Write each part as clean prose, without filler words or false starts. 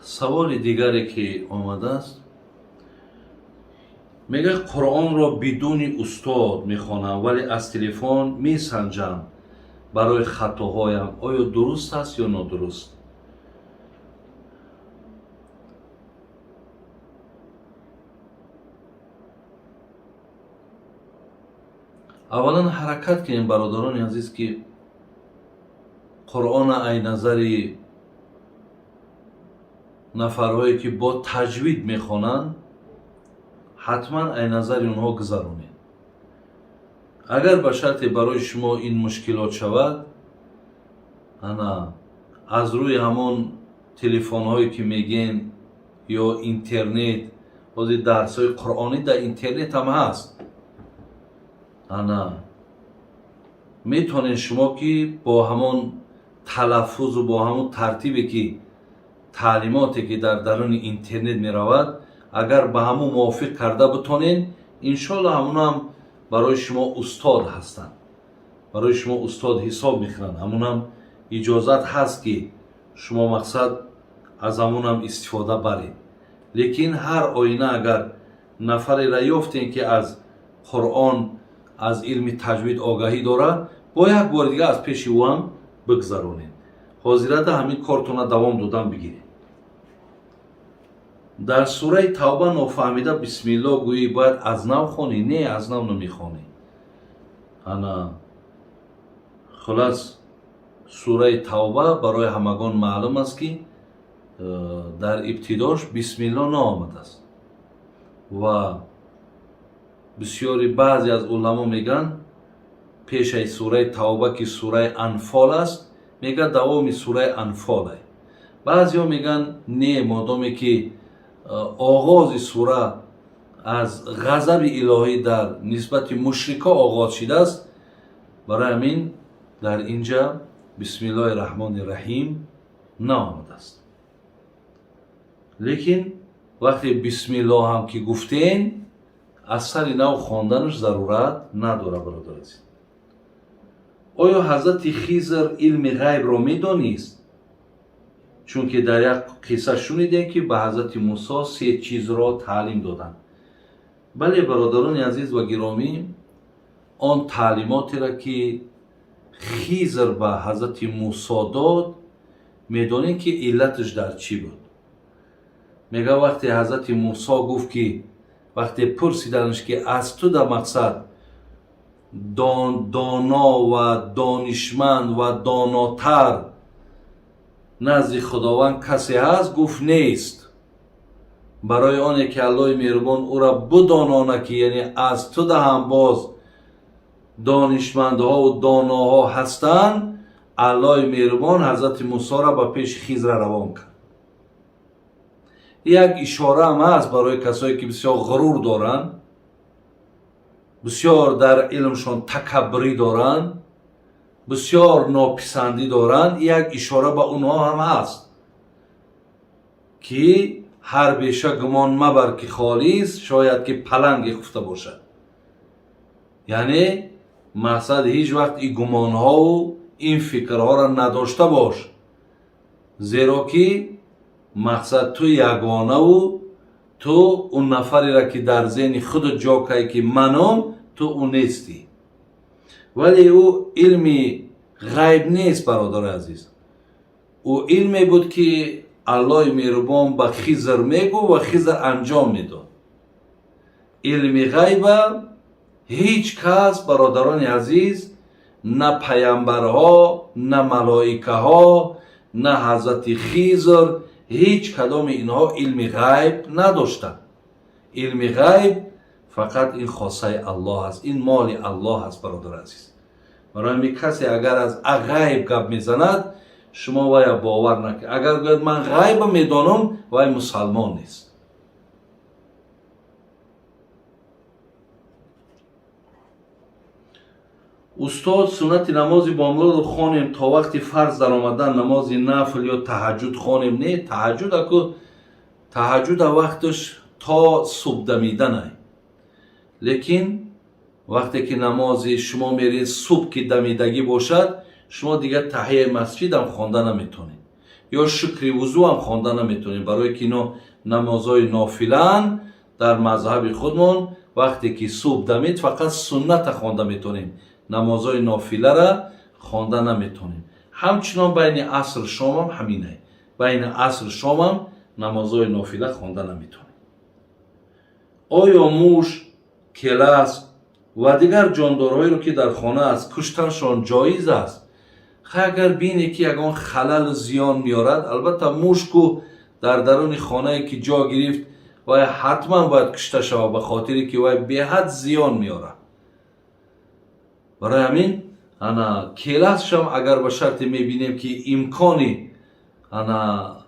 سوال دیگری که آمده است میگه قرآن را بدون استاد میخوانم ولی از تلفن میسنجم برای خطاهایم. آیا درست است یا نادرست؟ اولا حرکت کنیم برادران عزیز که قرآن ای نظری نفرهایی که با تجوید میخوانند حتما ای نظری اونها گذرونید. اگر به شرط برای شما این مشکلات شود انا از روی همون تلفن هایی که میگین یا اینترنت بازی درس های قرآنی در اینترنت هم هست، انا میتونین شما که با همون تلفظ و با همون ترتیبی که تعلیماتی که در درون اینترنت می رود اگر به همون موافق کرده بتونین انشالله همون هم برای شما استاد هستن، برای شما استاد حساب میکنن. همون هم اجازت هست که شما مقصد از همون هم استفاده برید. لیکن هر آینه اگر نفری را یافتین که از قرآن از علم تجوید آگاهی داره با یک بار دیگه از پیش او هم بگذرونین. حاضرت همین کارتون دوام دادن بگیرید. در سوره توبه نفهمیده بسم الله گویی باید از نو خوانی؟ نه، از نو نمیخوانی. انا خلاص سوره توبه برای همگان معلوم است که در ابتداش بسم الله نآمده است و بسیاری بعضی از علما میگن پیش از سوره توبه که سوره انفال است میگه دوام سوره انفال است. بعضی ها میگن نه، مادامی که آغاز سوره از غضب الهی در نسبت مشرکا آغاز شده است، برای همین در اینجا بسم الله الرحمن الرحیم نآمده است. لیکن وقتی بسم الله هم که گفتین از سر نو خواندنش ضرورت نداره برادر عزیز. آیا حضرت خضر علم غیب را میدانست؟ چون که در یک قصه شنیدیم که به حضرت موسی 3 چیز را تعلیم دادند. بله برادران عزیز و گرامی، آن تعلیماتی را که خضر به حضرت موسی داد میدانیم که علتش در چی بود. میگه وقتی حضرت موسی گفت که وقتی پرسیدنش که از تو در مقصد دانا و دانشمند و داناتر نزد خداوند کسی هست؟ گفت نیست. برای آنه که الله مهربان او را بدانانه که یعنی از تو ده هم باز دانشمندها و داناها هستند، الله مهربان حضرت موسی را به پیش خضر روان کرد. یک اشاره هم هست برای کسایی که بسیار غرور دارن، بسیار در علمشان تکبری دارن، بسیار ناپسندی دارن. یک اشاره به اونها هم هست که هر بیشه گمان مبر که خالیست شاید که پلنگ خفته باشد. یعنی مقصد هیچ وقت این گمان ها و این فکرها را نداشته باش، زیرا که مقصد تو یگانه و تو اون نفری را که در ذهن خود جا که که منم تو اون نیستی. ولی او علمی غیب نیست برادر عزیز. او علمی بود که الله مهربان به خضر میگو و خضر انجام میداد. علمی غیب هیچ کس برادران عزیز، نه پیامبرها، نه ملائکه ها، نه حضرت خضر، هیچ کدام اینها علم غیب نداشتند. علم غیب فقط این خاصه الله است، این مال الله است برادر عزیز. برای همین کسی اگر از غیب گپ میزند شما وای باور نکنید. اگر گوید من غیب میدانم وای مسلمان نیست. استاد سنت نماز بامداد رو خوانیم تا وقتی فرض در آمدن نماز نفل یا تهجد خوانیم؟ نه، تهجد اکو تهجد وقتش تا صبح دمیدن. لیکن وقتی که نماز شما میرید صبح که دمیدگی باشد شما دیگر تحیه مسجد هم خوانده نمیتونید، یا شکر وضو هم خوانده نمیتونیم، برای که اینا نمازهای نافله‌اند. در مذهب خودمون وقتی که صبح دمید فقط سنت خوانده میتونیم، نمازهای نافله را خوانده نمیتونیم. همچنان بین عصر شام هم همینه، بین عصر شام هم نمازهای نافله خوانده نمیتونیم. آیا موش، کلاس و دیگر جاندارهایی رو که در خانه است کشتنشان جایز است؟ اگر بینی که یگان خلل زیان میارد، البته موش کو در درون خانه که جا گرفت و حتما باید کشته شود، به خاطری که وای به حد زیان میارد. برای همین کلاس هم اگر به شرط میبینیم که امکانی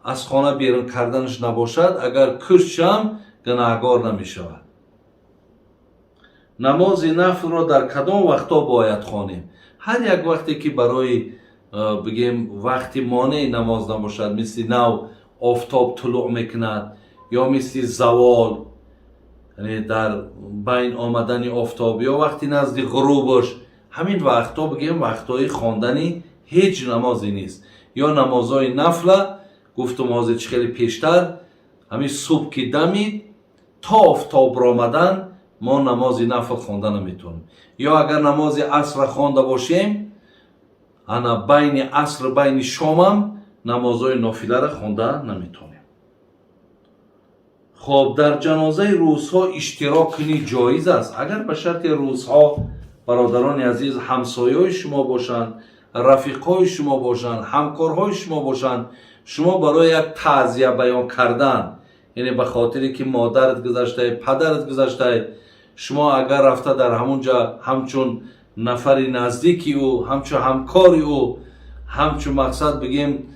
از خانه بیرون کردنش نباشد، اگر کشت هم گناهگار نمیشود. نماز نفل را در کدام وقتا باید خوانیم؟ هر یک وقتی که برای بگیم وقتی مانع نماز نباشد، مثل نو آفتاب طلوع میکند یا مثل زوال، یعنی در بین آمدن آفتاب یا وقتی نزد غروبش، همین وقتا بگیم وقتای خواندنی هیچ نمازی نیست. یا نمازهای نفل گفتم از خیلی پیشتر، همین صبح که دمید تا آفتاب رامدن ما نماز نفل خوانده نمیتونیم. یا اگر نماز عصر خوانده باشیم، بین عصر بین شام هم نمازهای نافله را خوانده نمیتونیم. خب در جنازه روزها اشتراک کنی جایز است؟ اگر به شرط روزها برادران عزیز همسایه‌های شما باشند، رفیقای شما باشند، همکارهای شما باشند، شما برای یک تعزیه بیان کردن، یعنی به خاطری که مادرت گذشته، پدرت گذشته، شما اگر رفته در همونجا همچون نفری نزدیکی او، همچون همکاری او، همچون مقصد بگیم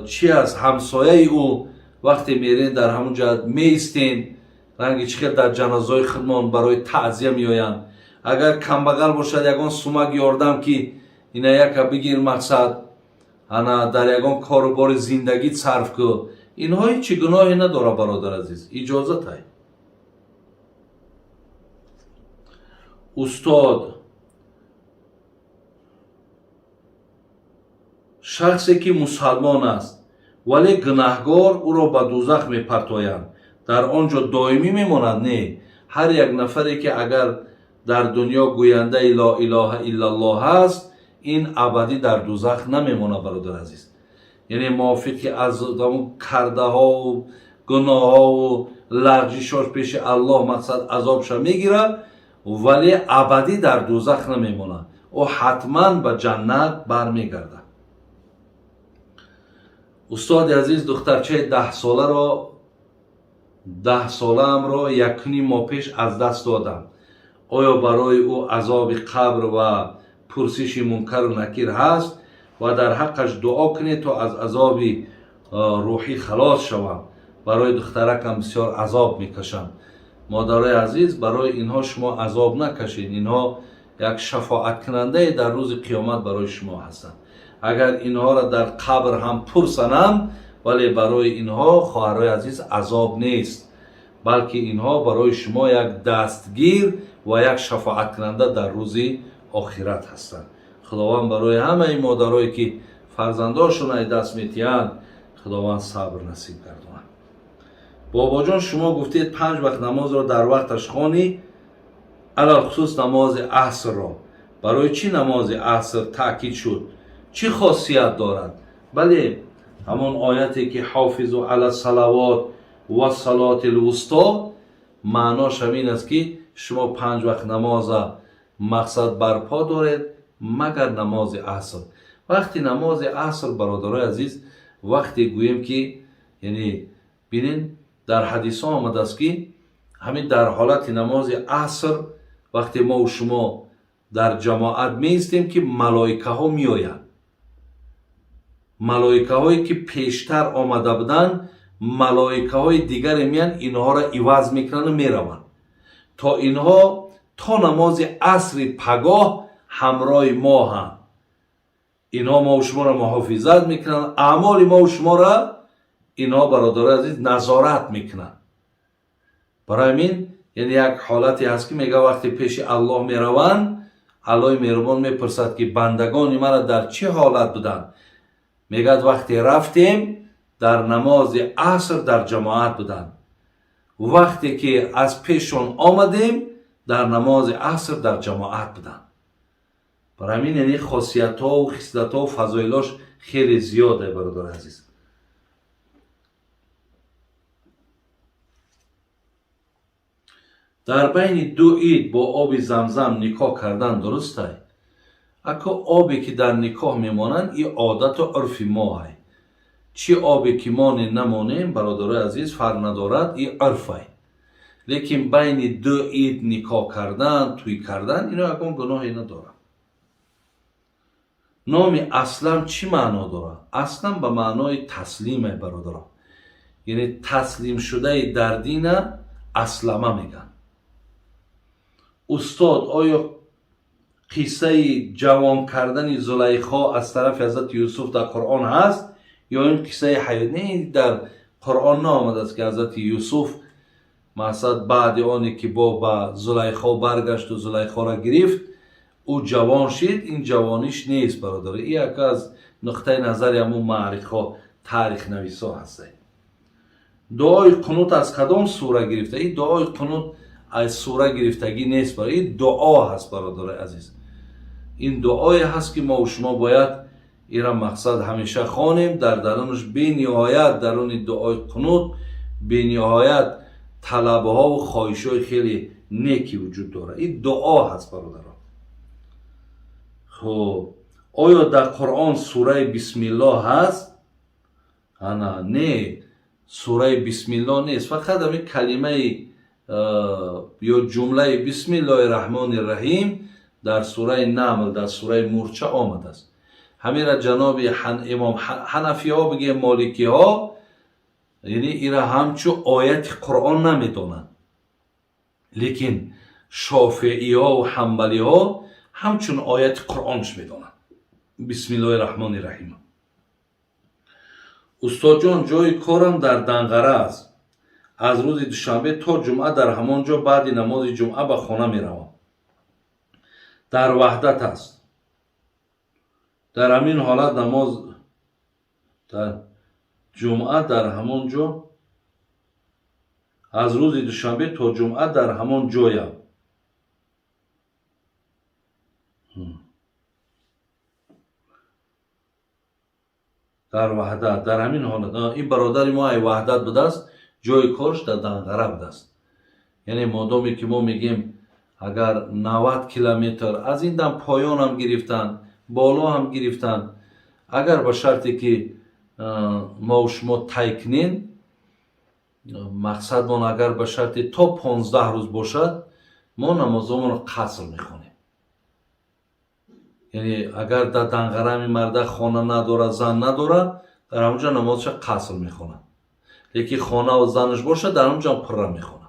چی از همسایه او، وقتی میرین در همونجا میستین، رنگی چقدر در جنازه خودمان برای تعزیه میآیند. اگر کم بغل باشد یگان سومک یاردم که اینا یک بگیر مقصد در یگان کاروبار زندگی صرف کو، اینها هیچ گناهی نداره برادر عزیز، اجازت های. استاد، شخصی که مسلمان است ولی گناهگار او را به دوزخ میپرتویند، در آنجا دائمی میماند؟ نه، هر یک نفری که اگر در دنیا گوینده لا اله الا الله هست، این ابدی در دوزخ نمیمونه برادر عزیز. یعنی موافقی از کرده ها و گناه ها و لغزشش پیش الله مقصد عذابش میگیره، ولی ابدی در دوزخ نمیمونه، او حتما به جنت برمیگرده. استاد عزیز، دخترچه 10 ساله ام را 1.5 ماه پیش از دست دادم. آیا برای او عذاب قبر و پرسش منکر و نکیر هست؟ و در حقش دعا کنید تا از عذاب روحی خلاص شوم. برای دخترکم بسیار عذاب میکشم. مادرای عزیز، برای اینها شما عذاب نکشید، اینها یک شفاعت کننده در روز قیامت برای شما هستند. اگر اینها را در قبر هم پرسنم، ولی برای اینها خواهرای عزیز عذاب نیست، بلکه اینها برای شما یک دستگیر و یک شفاعت کننده در روز آخرت هستند. خداوند برای همه این مادرایی که فرزنداشون دست میتیند، خداوند صبر نصیب گرداند. بابا جان، شما گفتید 5 وقت نماز را در وقتش خوانی، علی خصوص نماز عصر را. برای چی نماز عصر تاکید شد؟ چی خاصیت دارد؟ بله، همون آیتی که حافظوا علی الصلوات و صلات الوسطی، معناش همین است که شما 5 وقت نماز مقصد برپا دارید مگر نماز عصر. وقتی نماز عصر برادرای عزیز، وقتی گوییم که یعنی ببینید در حدیث ها آمده است که همین در حالت نماز عصر وقتی ما و شما در جماعت میستیم که ملائکه ها میآیند. ملائکه هایی که پیشتر آمده بودن، ملائکه های دیگر میان اینها را عوض میکنن و میروند تا اینها تا نماز عصر پگاه همراه ما هم. اینها ما و شما را محافظت میکنن، اعمال ما و شما را اینها برادر عزیز نظارت میکنن. برای همین یعنی یک حالتی هست که میگه وقتی پیش الله میروند، الله مهربان میپرسد که بندگان مرا در چه حالت بودند؟ میگد وقتی رفتیم در نماز عصر در جماعت بودن، وقتی که از پیشون آمدیم در نماز عصر در جماعت بودن. برای همین یعنی خاصیت ها و خصلت ها و فضایلش خیلی زیاده برادر عزیز. در بین دو عید با آب زمزم نکاح کردن درسته؟ اگه آبی که در نکاح میمانند این عادت و عرف ما هست. چی آبی که ما نمانیم برادر عزیز فرق ندارد، این عرف هست. لیکن بین دو عید نکاح کردن توی کردن اینو اگه گناهی نداره. نام اسلم چی معنا داره؟ اصلا به معنای تسلیمه برادران، یعنی تسلیم شده در دین اسلمه میگن. استاد آیا قصه جوان کردن زلیخا از طرف حضرت یوسف در قرآن هست یا این قصه حیاتی در قرآن نآمده است که حضرت یوسف مثلا بعد آنی که با زلیخا برگشت و زلیخا را گرفت او جوان شد؟ این جوانیش نیست برادر. این یک از نقطه نظر همون معرخا تاریخ نویسا هست. دعای قنوت از کدام سوره گرفته؟ این دعای قنوت از سوره گرفتگی نیست برای این دعا هست برادر عزیز. این دعای هست که ما و شما باید این را مقصد همیشه خوانیم. در درونش بی نهایت درون دعای قنوت بی نهایت طلبه ها و خواهش های خیلی نیکی وجود داره. این دعا هست برادران. خب آیا در قرآن سوره بسم الله هست؟ نه، سوره بسم الله نیست. فقط همین کلمه یا جمله بسم الله الرحمن الرحیم در سوره نمل در سوره مورچه آمده است. همین را جناب امام حنفی ها بگه مالکی ها یعنی این را همچو آیت قرآن نمیدونن، لیکن شافعی ها و حنبلی ها همچون آیت قرآنش میدونن. بسم الله الرحمن الرحیم. استاد جان جای کارم در دنغره است. از روز دوشنبه تا جمعه در همانجا بعد نماز جمعه به خانه می روم. در وحدت است. در همین حالت نماز در جمعه در همانجا از روز دوشنبه تا جمعه در همان جایم. در وحدت در همین حالت. این برادر ما ای وحدت بوده است، جای کارش در دنغره بوده است. یعنی مادامی که ما میگیم اگر 90 کیلومتر از این دم پایان هم گرفتن بالا هم گرفتن، اگر به شرطی که ما و شما طی کنین، مقصد ما اگر به شرطی تا 15 روز باشد ما نمازمون رو قصر میخونیم. یعنی اگر در دنغره می مرده خانه نداره زن نداره در همونجا نمازش قصر میخونه، یکی خانه و زنش باشه در همونجا پره میخونه.